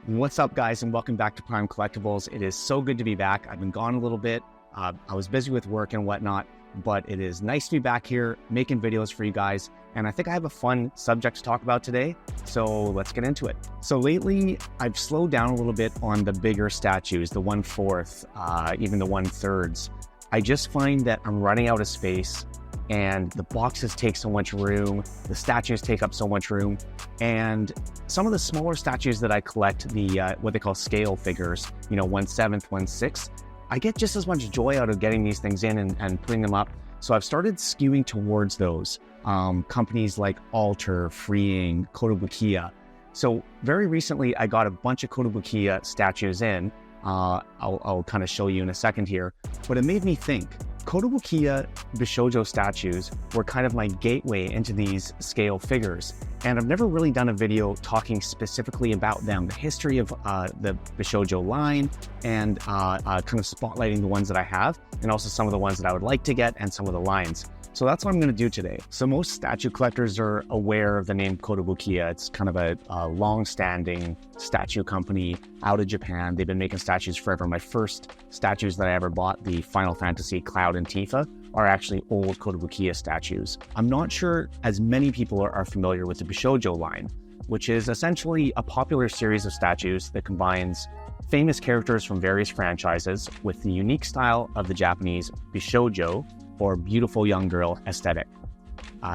What's up, guys, and welcome back to Prime Collectibles. It is so good to be back. I've been gone a little bit. I was busy with work and whatnot, but it is nice to be back here making videos for you guys. And I think I have a fun subject to talk about today, so let's get into it. So lately, I've slowed down a little bit on the bigger statues, the 1/4, even the 1/3. I just find that I'm running out of space, and the boxes take so much room, the statues take up so much room, and some of the smaller statues that I collect, the what they call scale figures, 1/7, 1/6, I get just as much joy out of getting these things in and putting them up. So I've started skewing towards those. Companies like Alter, Freeing, Kotobukiya. So very recently, I got a bunch of Kotobukiya statues in. I'll kind of show you in a second here, but it made me think. Kotobukiya Bishoujo statues were kind of my gateway into these scale figures, and I've never really done a video talking specifically about them, the history of the Bishoujo line, and kind of spotlighting the ones that I have, and also some of the ones that I would like to get, and some of the lines. So that's what I'm going to do today. So most statue collectors are aware of the name Kotobukiya. It's kind of a long-standing statue company out of Japan. They've been making statues forever. My first statues that I ever bought, the Final Fantasy Cloud and Tifa, are actually old Kotobukiya statues. I'm not sure as many people are familiar with the Bishoujo line, which is essentially a popular series of statues that combines famous characters from various franchises with the unique style of the Japanese Bishoujo, or beautiful young girl aesthetic.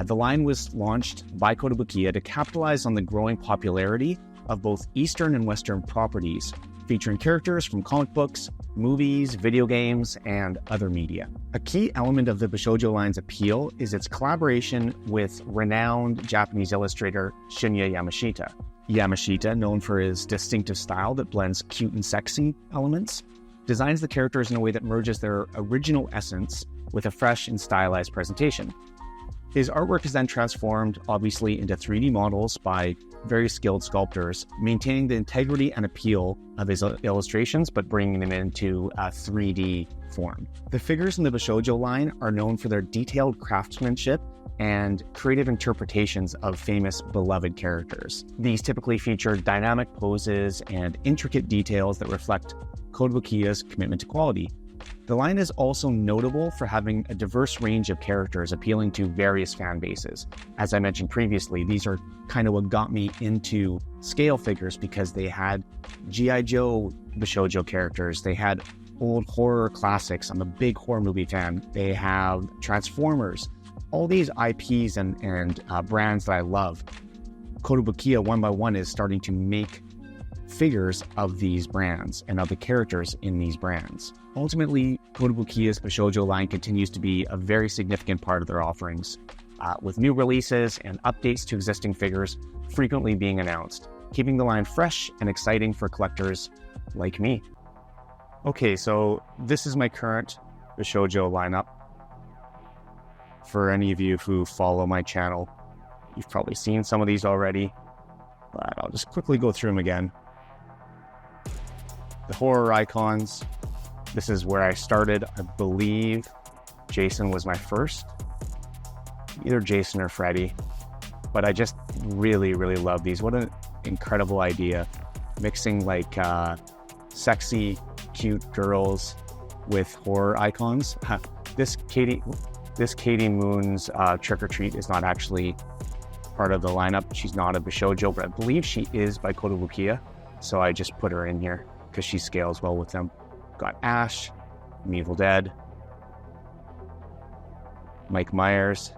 The line was launched by Kotobukiya to capitalize on the growing popularity of both Eastern and Western properties, featuring characters from comic books, movies, video games, and other media. A key element of the Bishoujo line's appeal is its collaboration with renowned Japanese illustrator Shinya Yamashita. Yamashita, known for his distinctive style that blends cute and sexy elements, designs the characters in a way that merges their original essence with a fresh and stylized presentation. His artwork is then transformed, obviously, into 3D models by very skilled sculptors, maintaining the integrity and appeal of his illustrations, but bringing them into a 3D form. The figures in the Bishoujo line are known for their detailed craftsmanship and creative interpretations of famous beloved characters. These typically feature dynamic poses and intricate details that reflect Kotobukiya's commitment to quality. The line is also notable for having a diverse range of characters appealing to various fan bases. As I mentioned previously, these are kind of what got me into scale figures, because they had G.I. Joe Bishoujo characters, they had old horror classics. I'm a big horror movie fan. They have Transformers, all these IPs and brands that I love. Kotobukiya, one by one, is starting to make figures of these brands and of the characters in these brands. Ultimately, Kotobukiya's Bishoujo line continues to be a very significant part of their offerings, with new releases and updates to existing figures frequently being announced, keeping the line fresh and exciting for collectors like me. Okay, so this is my current Bishoujo lineup. For any of you who follow my channel, you've probably seen some of these already, but I'll just quickly go through them again. The horror icons. This is where I started. I believe Jason was my first, either Jason or Freddy, but I just really, really love these. What an incredible idea. Mixing like sexy, cute girls with horror icons. This Katie Moon's Trick or Treat is not actually part of the lineup. She's not a Bishoujo, but I believe she is by Kotobukiya, so I just put her in here because she scales well with them. Got Ash from Evil Dead, Mike Myers,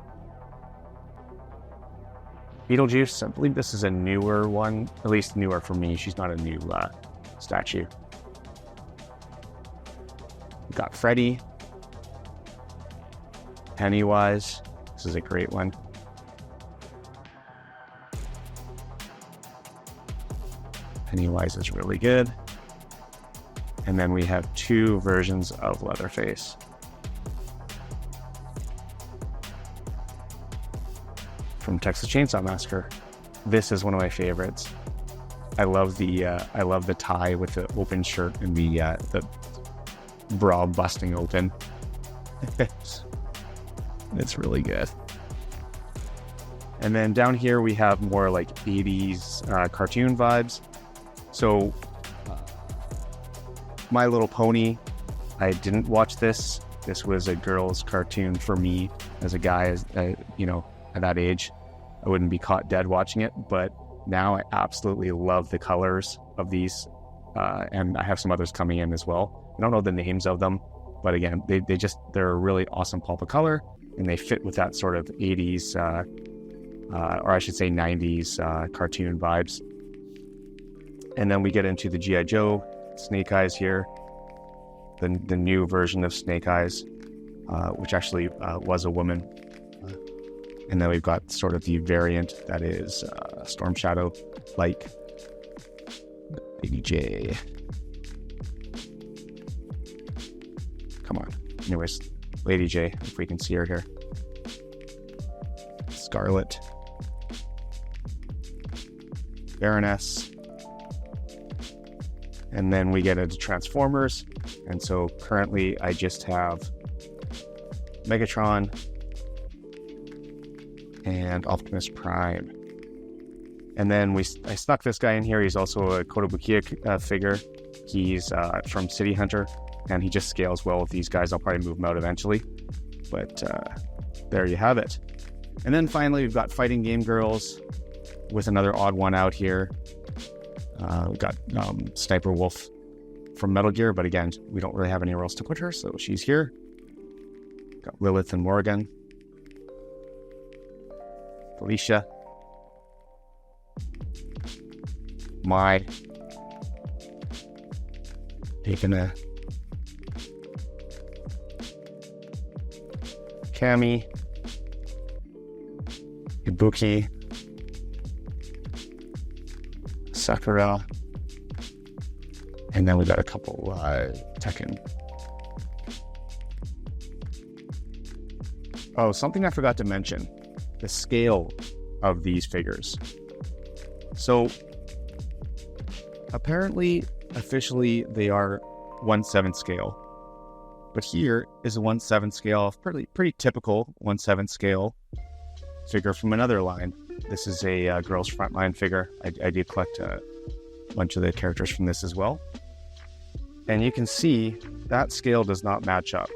Beetlejuice. I believe this is a newer one, at least newer for me. She's not a new statue. Got Freddy, Pennywise. This is a great one. Pennywise is really good. And then we have two versions of Leatherface. From Texas Chainsaw Massacre. This is one of my favorites. I love the tie with the open shirt and the bra busting open. It's really good. And then down here we have more like 80s cartoon vibes. So My Little Pony. I didn't watch this. This was a girl's cartoon for me as a guy, at that age. I wouldn't be caught dead watching it, but now I absolutely love the colors of these. And I have some others coming in as well. I don't know the names of them, but again, they're a really awesome pop of color, and they fit with that sort of 80s, or I should say 90s cartoon vibes. And then we get into the G.I. Joe Snake Eyes here, the new version of Snake Eyes, which actually was a woman. And then we've got sort of the variant that is Storm Shadow, like Lady J. Come on. Anyways, Lady J, if we can see her here. Scarlet. Baroness. And then we get into Transformers. And so currently I just have Megatron and Optimus Prime. And then I snuck this guy in here. He's also a Kotobukiya figure. He's from City Hunter, and he just scales well with these guys. I'll probably move him out eventually. But there you have it. And then finally, we've got Fighting Game Girls with another odd one out here. We've got Sniper Wolf from Metal Gear, but again, we don't really have anywhere else to put her, so she's here. Got Lilith and Morrigan. Felicia. Mai. Taking a Cammy. Ibuki. Sakura. And then we got a couple Tekken. Oh, something I forgot to mention. The scale of these figures. So apparently, officially, they are 1/7 scale. But here is a 1/7 scale, pretty typical 1/7 scale figure from another line. This is a Girls Frontline figure. I did collect a bunch of the characters from this as well. And you can see that scale does not match up.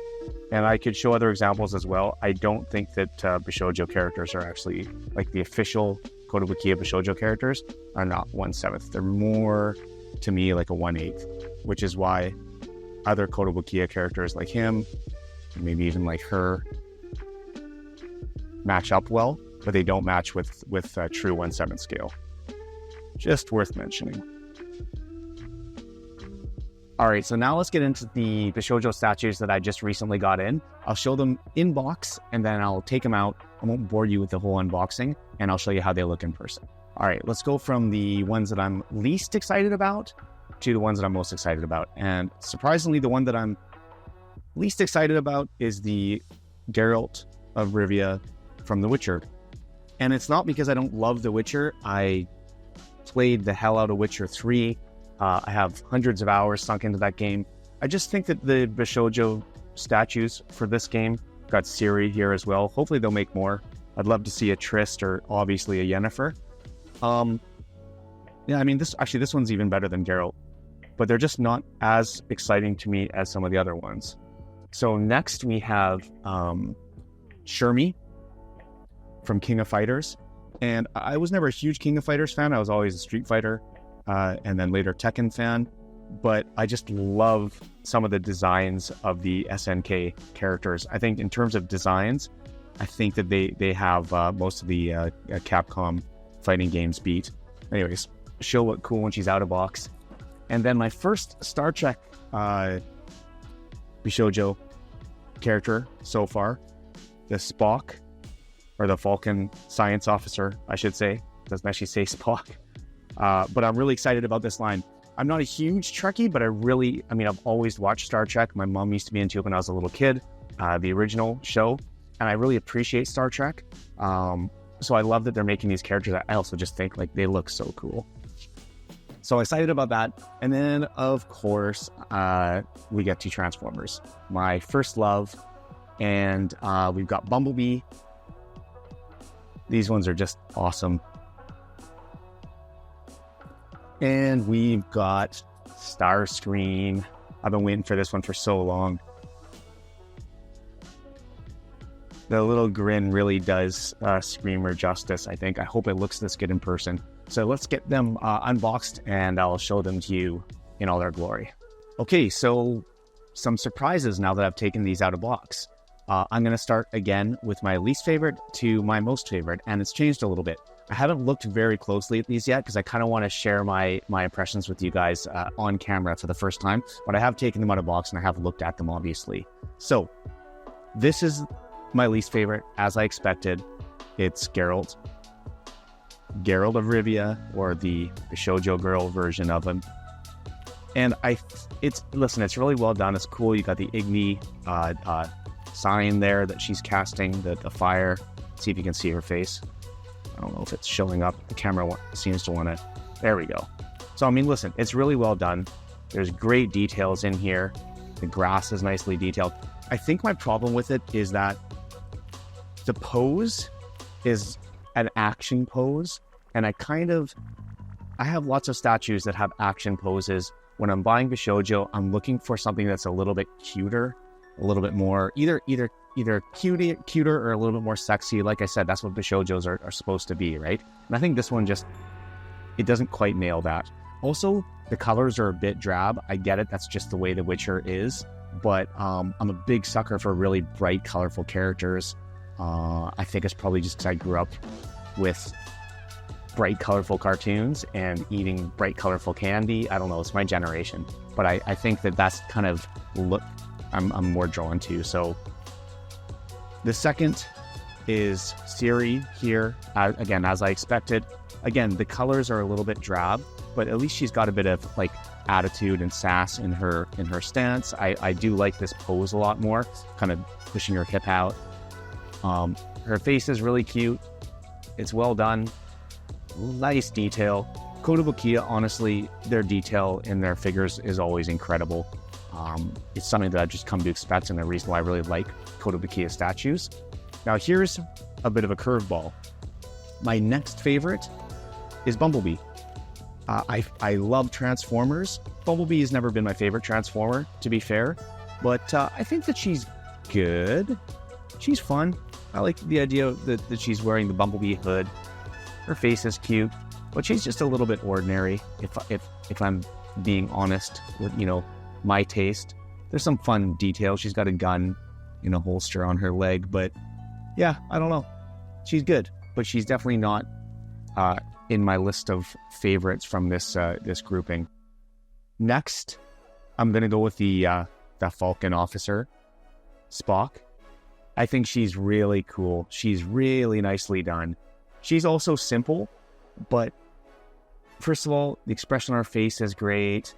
And I could show other examples as well. I don't think that Bishoujo characters are actually, like the official Kotobukiya Bishoujo characters are not 1/7. They're more, to me, like a 1/8, which is why other Kotobukiya characters like him, maybe even like her, match up well, but they don't match with true 1/7 scale. Just worth mentioning. All right, so now let's get into the Bishoujo statues that I just recently got in. I'll show them in box, and then I'll take them out. I won't bore you with the whole unboxing, and I'll show you how they look in person. All right, let's go from the ones that I'm least excited about to the ones that I'm most excited about. And surprisingly, the one that I'm least excited about is the Geralt of Rivia from The Witcher. And it's not because I don't love The Witcher. I played the hell out of Witcher 3. I have hundreds of hours sunk into that game. I just think that the Bishoujo statues for this game, got Ciri here as well. Hopefully they'll make more. I'd love to see a Trist or obviously a Yennefer. Yeah, I mean, this one's even better than Geralt, but they're just not as exciting to me as some of the other ones. So next we have Shermie from King of Fighters. And I was never a huge King of Fighters fan. I was always a Street Fighter and then later Tekken fan. But I just love some of the designs of the SNK characters. I think in terms of designs, I think that they have most of the Capcom fighting games beat. Anyways, she'll look cool when she's out of box. And then my first Star Trek Bishoujo character so far, the Spock, or the Vulcan science officer, I should say. Doesn't actually say Spock. But I'm really excited about this line. I'm not a huge Trekkie, but I've always watched Star Trek. My mom used to be into it when I was a little kid, the original show. And I really appreciate Star Trek. So I love that they're making these characters. I also just think like they look so cool. So excited about that. And then, of course, we get to Transformers, my first love. And we've got Bumblebee. These ones are just awesome. And we've got Starscream. I've been waiting for this one for so long. The little grin really does Screamer justice, I think. I hope it looks this good in person. So let's get them unboxed and I'll show them to you in all their glory. Okay, so some surprises now that I've taken these out of box. I'm going to start again with my least favorite to my most favorite, and it's changed a little bit. I haven't looked very closely at these yet because I kind of want to share my impressions with you guys on camera for the first time, but I have taken them out of box and I have looked at them, obviously. So this is my least favorite, as I expected. It's Geralt. Geralt of Rivia, or the Bishoujo girl version of him. And it's really well done. It's cool. You got the Igni sign there that she's casting, the fire. Let's see if you can see her face. I don't know if it's showing up. The camera seems to want to... There we go. So, I mean, listen, it's really well done. There's great details in here. The grass is nicely detailed. I think my problem with it is that the pose is an action pose. And I have lots of statues that have action poses. When I'm buying Bishoujo, I'm looking for something that's a little bit cuter, a little bit more, either cuter or a little bit more sexy. Like I said, that's what Bishoujos are supposed to be, right? And I think this one it doesn't quite nail that. Also, the colors are a bit drab. I get it. That's just the way The Witcher is. But I'm a big sucker for really bright, colorful characters. I think it's probably just because I grew up with bright, colorful cartoons and eating bright, colorful candy. I don't know. It's my generation. But I think that's kind of look I'm more drawn to. So the second is Ciri here. Again, as I expected. Again, the colors are a little bit drab, but at least she's got a bit of like attitude and sass in her stance. I do like this pose a lot more, kind of pushing her hip out. Her face is really cute. It's well done. Nice detail. Kotobukiya, honestly, their detail in their figures is always incredible. It's something that I've just come to expect, and the reason why I really like Kotobukiya statues. Now here's a bit of a curveball. My next favorite is Bumblebee. I love Transformers. Bumblebee has never been my favorite Transformer, to be fair, but I think that she's good. She's fun. I like the idea that she's wearing the Bumblebee hood. Her face is cute, but she's just a little bit ordinary, if I'm being honest with, my taste. There's some fun details. She's got a gun in a holster on her leg, but yeah, I don't know. She's good, but she's definitely not in my list of favorites from this grouping. Next, I'm gonna go with the Falcon officer, Spock. I think she's really cool. She's really nicely done. She's also simple, but first of all, the expression on her face is great.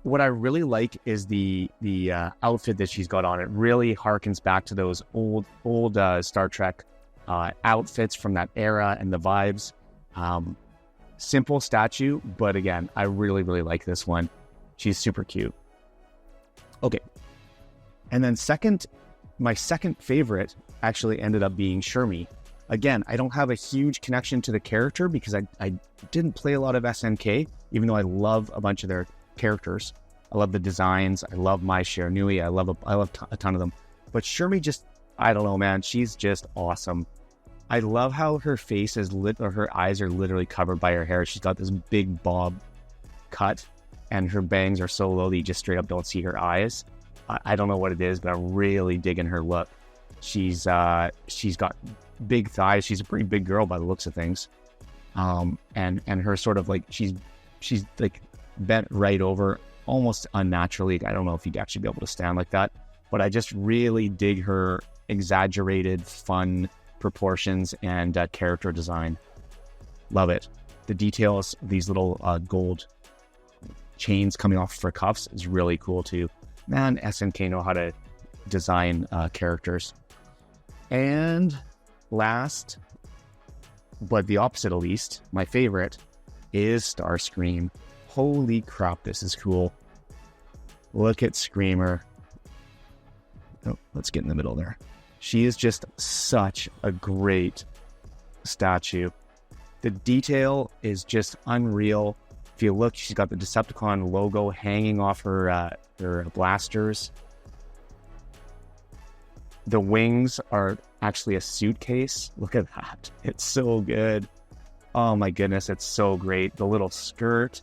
What I really like is the outfit that she's got on. It really harkens back to those old Star Trek outfits from that era and the vibes. Simple statue, but again, I really, really like this one. She's super cute. Okay. And then my second favorite actually ended up being Shermie. Again, I don't have a huge connection to the character because I didn't play a lot of SNK, even though I love a bunch of their characters. I love the designs. I love Mai Shiranui. I love a ton of them. But Shermie just, I don't know, man. She's just awesome. I love how her face is lit, or her eyes are literally covered by her hair. She's got this big bob cut, and her bangs are so low that you just straight up don't see her eyes. I don't know what it is, but I'm really digging her look. She's got big thighs. She's a pretty big girl by the looks of things. And her sort of like, she's like bent right over almost unnaturally. I don't know if you'd actually be able to stand like that, but I just really dig her exaggerated, fun proportions and character design. Love it. The details, these little gold chains coming off her cuffs is really cool too. Man, SNK know how to design characters. And last, but the opposite at least, my favorite is Starscream. Holy crap, this is cool. Look at Screamer. Oh, let's get in the middle there. She is just such a great statue. The detail is just unreal. If you look, she's got the Decepticon logo hanging off her blasters. The wings are actually a suitcase. Look at that. It's so good. Oh my goodness, it's so great. The little skirt.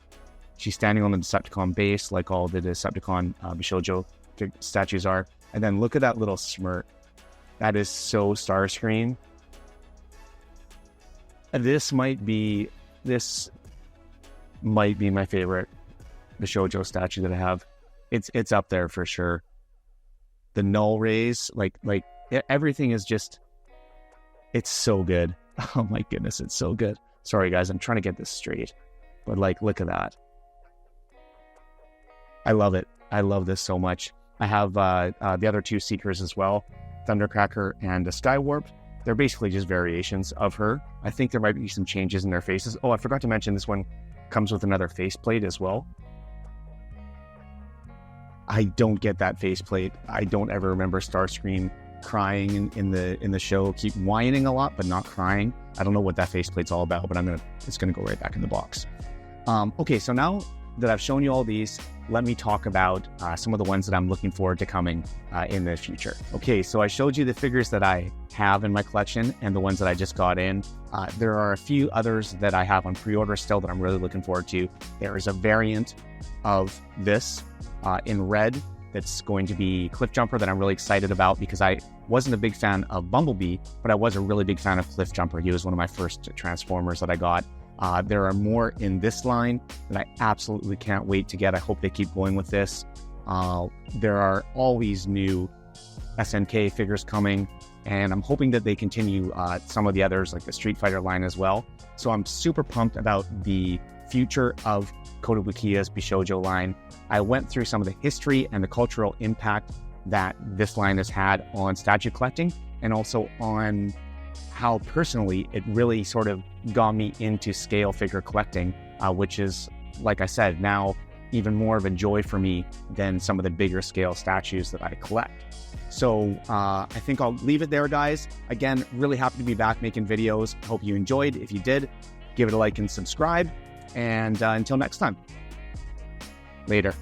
She's standing on the Decepticon base like all the Decepticon Bishoujo statues are. And then look at that little smirk. That is so Starscream. This might be my favorite Bishoujo statue that I have. It's up there for sure. The null rays, like everything is just, it's so good. Oh my goodness, it's so good. Sorry guys, I'm trying to get this straight, but like, look at that. I love it. I love this so much. I have the other two Seekers as well, Thundercracker and a Skywarp. They're basically just variations of her. I think there might be some changes in their faces. Oh, I forgot to mention this one comes with another faceplate as well. I don't get that faceplate. I don't ever remember Starscream crying in the show. Keep whining a lot, but not crying. I don't know what that faceplate's all about, but it's gonna go right back in the box. Okay, so now that I've shown you all these, let me talk about some of the ones that I'm looking forward to coming in the future. Okay, so I showed you the figures that I have in my collection and the ones that I just got in. There are a few others that I have on pre-order still that I'm really looking forward to. There is a variant of this in red that's going to be Cliffjumper that I'm really excited about because I wasn't a big fan of Bumblebee, but I was a really big fan of Cliffjumper. He was one of my first Transformers that I got. There are more in this line that I absolutely can't wait to get. I hope they keep going with this. There are always new SNK figures coming, and I'm hoping that they continue some of the others, like the Street Fighter line as well. So I'm super pumped about the future of Kotobukiya's Bishoujo line. I went through some of the history and the cultural impact that this line has had on statue collecting, and also on how personally it really sort of got me into scale figure collecting, which is, like I said, now even more of a joy for me than some of the bigger scale statues that I collect. So I think I'll leave it there, guys. Again, really happy to be back making videos. Hope you enjoyed. If you did, give it a like and subscribe. And until next time, later.